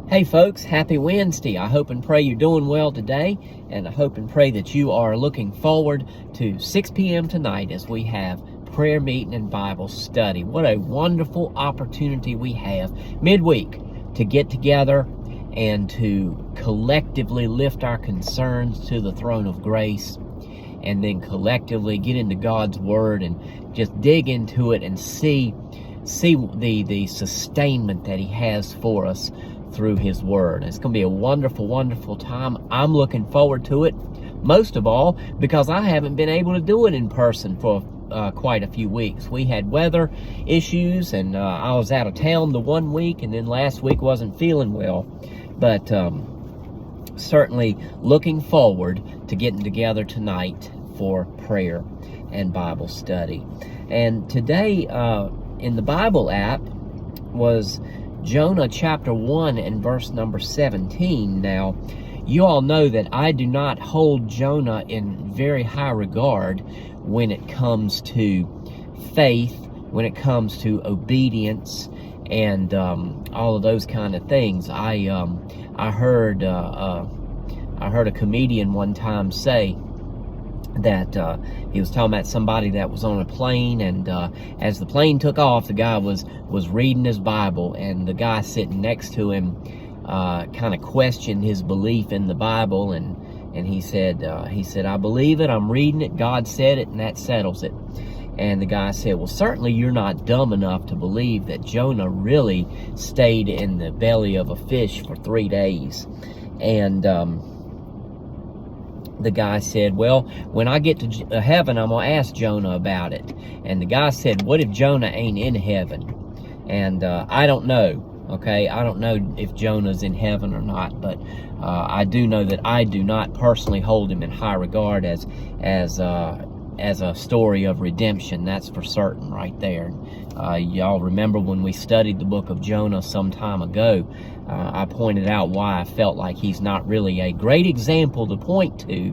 Hey folks, happy Wednesday. I hope and pray you're doing well today, and I hope and pray that you are looking forward to 6 p.m. tonight as we have prayer meeting and Bible study. What a wonderful opportunity we have midweek to get together and to collectively lift our concerns to the throne of grace, and then collectively get into God's Word and just dig into it and see the sustainment that He has for us through His Word. It's going to be a wonderful, wonderful time. I'm looking forward to it, most of all because I haven't been able to do it in person for quite a few weeks. We had weather issues, and I was out of town the one week, and then last week wasn't feeling well. But certainly looking forward to getting together tonight for prayer and Bible study. And today in the Bible app was Jonah chapter 1 and verse number 17. Now, you all know that I do not hold Jonah in very high regard when it comes to faith, when it comes to obedience, and all of those kind of things. I heard a comedian one time say that he was talking about somebody that was on a plane, and as the plane took off, the guy was reading his Bible, and the guy sitting next to him kind of questioned his belief in the Bible, and he said, I believe it, I'm reading it, God said it, and that settles it. And the guy said, well, certainly you're not dumb enough to believe that Jonah really stayed in the belly of a fish for 3 days. And the guy said, well, when I get to heaven, I'm going to ask Jonah about it. And the guy said, what if Jonah ain't in heaven? And I don't know, okay? I don't know if Jonah's in heaven or not, but I do know that I do not personally hold him in high regard as a story of redemption. That's for certain right there. Y'all remember when we studied the book of Jonah some time ago, I pointed out why I felt like he's not really a great example to point to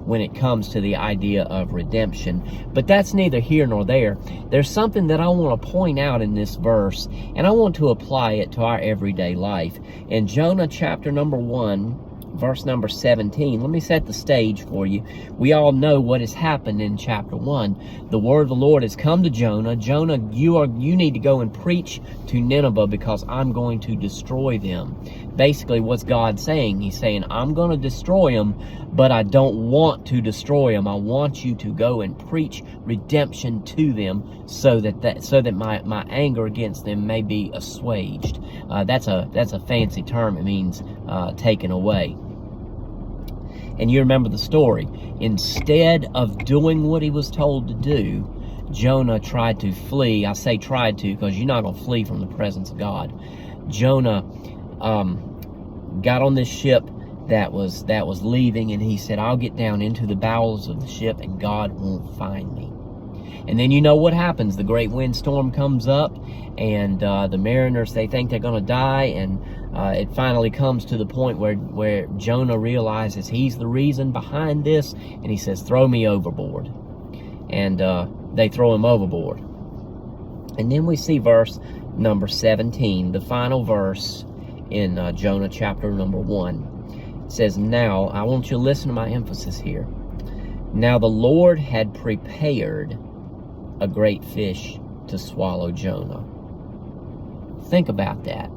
when it comes to the idea of redemption. But that's neither here nor there. There's something that I want to point out in this verse, and I want to apply it to our everyday life. In Jonah chapter number 1, verse number 17, let me set the stage for you. We all know what has happened in chapter 1. The word of the Lord has come to Jonah. Jonah, you need to go and preach to Nineveh because I'm going to destroy them. Basically, what's God saying? He's saying, I'm going to destroy them, but I don't want to destroy them. I want you to go and preach redemption to them so that my anger against them may be assuaged. That's a fancy term. It means taken away. And you remember the story. Instead of doing what he was told to do, Jonah tried to flee. I say tried to because you're not going to flee from the presence of God. Jonah got on this ship that was leaving, and he said, I'll get down into the bowels of the ship and God won't find me. And then you know what happens. The great windstorm comes up, and the mariners, they think they're going to die, and it finally comes to the point where Jonah realizes he's the reason behind this, and he says, throw me overboard. And they throw him overboard. And then we see verse number 17, the final verse in Jonah chapter number 1. It says, now, I want you to listen to my emphasis here. Now the Lord had prepared a great fish to swallow Jonah. Think about that.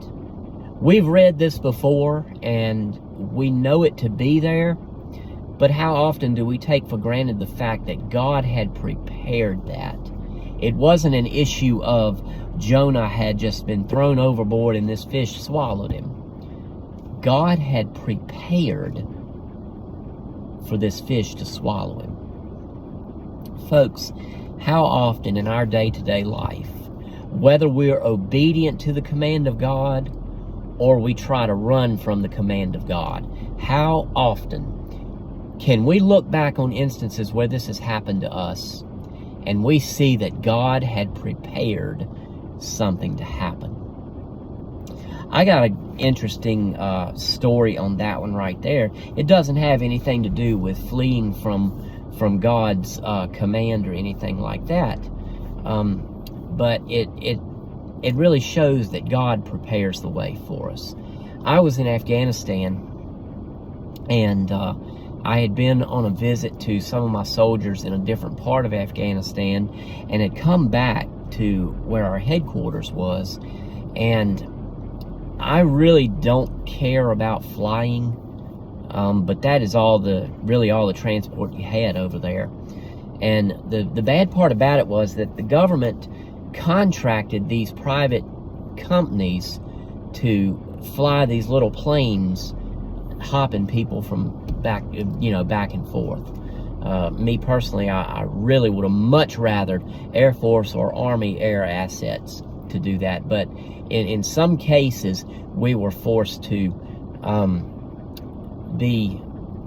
We've read this before, and we know it to be there, but how often do we take for granted the fact that God had prepared that? It wasn't an issue of Jonah had just been thrown overboard and this fish swallowed him. God had prepared for this fish to swallow him. Folks, how often in our day-to-day life, whether we're obedient to the command of God or we try to run from the command of God, how often can we look back on instances where this has happened to us and we see that God had prepared something to happen? I got an interesting story on that one right there. It doesn't have anything to do with fleeing from God's command or anything like that. But it really shows that God prepares the way for us. I was in Afghanistan, and I had been on a visit to some of my soldiers in a different part of Afghanistan, and had come back to where our headquarters was. And I really don't care about flying, but that is really all the transport you had over there. And the bad part about it was that the government contracted these private companies to fly these little planes, hopping people from back and forth. Me personally, I really would have much rathered Air Force or Army air assets to do that. But in some cases, we were forced to be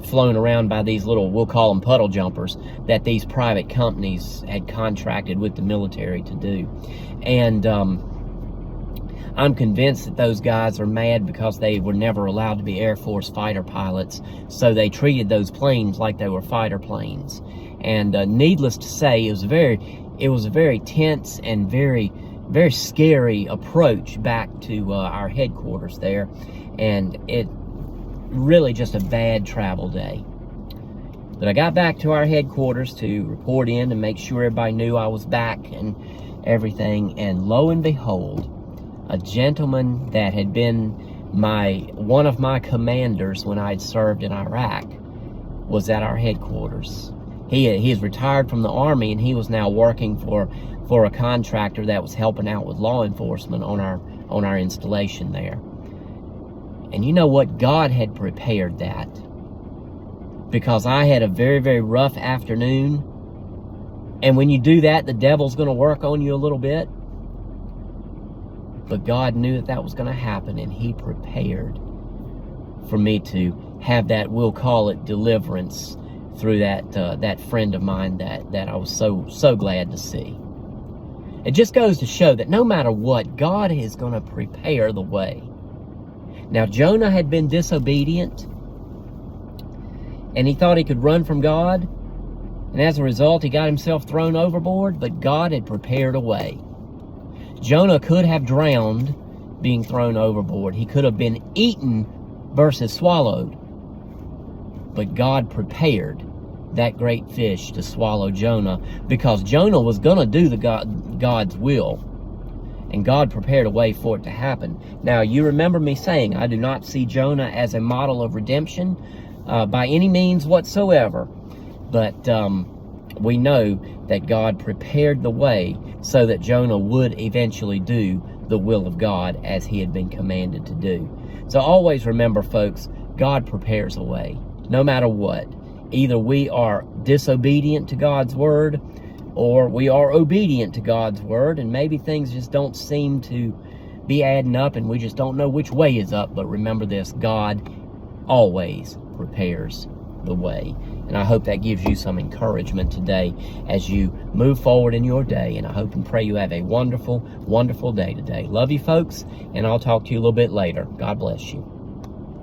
flown around by these little, we'll call them puddle jumpers, that these private companies had contracted with the military to do. And I'm convinced that those guys are mad because they were never allowed to be Air Force fighter pilots, so they treated those planes like they were fighter planes. And needless to say, it was a very tense and very scary approach back to our headquarters there, and it really just a bad travel day. But I got back to our headquarters to report in and make sure everybody knew I was back and everything, and lo and behold, a gentleman that had been one of my commanders when I'd served in Iraq was at our headquarters. He is retired from the Army, and he was now working for a contractor that was helping out with law enforcement on our installation there. And you know what? God had prepared that, because I had a very, very rough afternoon. And when you do that, the devil's going to work on you a little bit. But God knew that was going to happen, and he prepared for me to have that, we'll call it, deliverance through that friend of mine that I was so glad to see. It just goes to show that no matter what, God is going to prepare the way. Now, Jonah had been disobedient, and he thought he could run from God, and as a result, he got himself thrown overboard, but God had prepared a way. Jonah could have drowned being thrown overboard. He could have been eaten versus swallowed, but God prepared that great fish to swallow Jonah, because Jonah was going to do God's will, and God prepared a way for it to happen. Now, you remember me saying I do not see Jonah as a model of redemption by any means whatsoever, but we know that God prepared the way so that Jonah would eventually do the will of God as he had been commanded to do. So always remember, folks, God prepares a way, no matter what. Either we are disobedient to God's word, or we are obedient to God's word, and maybe things just don't seem to be adding up, and we just don't know which way is up. But remember this, God always prepares the way. And I hope that gives you some encouragement today as you move forward in your day. And I hope and pray you have a wonderful, wonderful day today. Love you, folks, and I'll talk to you a little bit later. God bless you.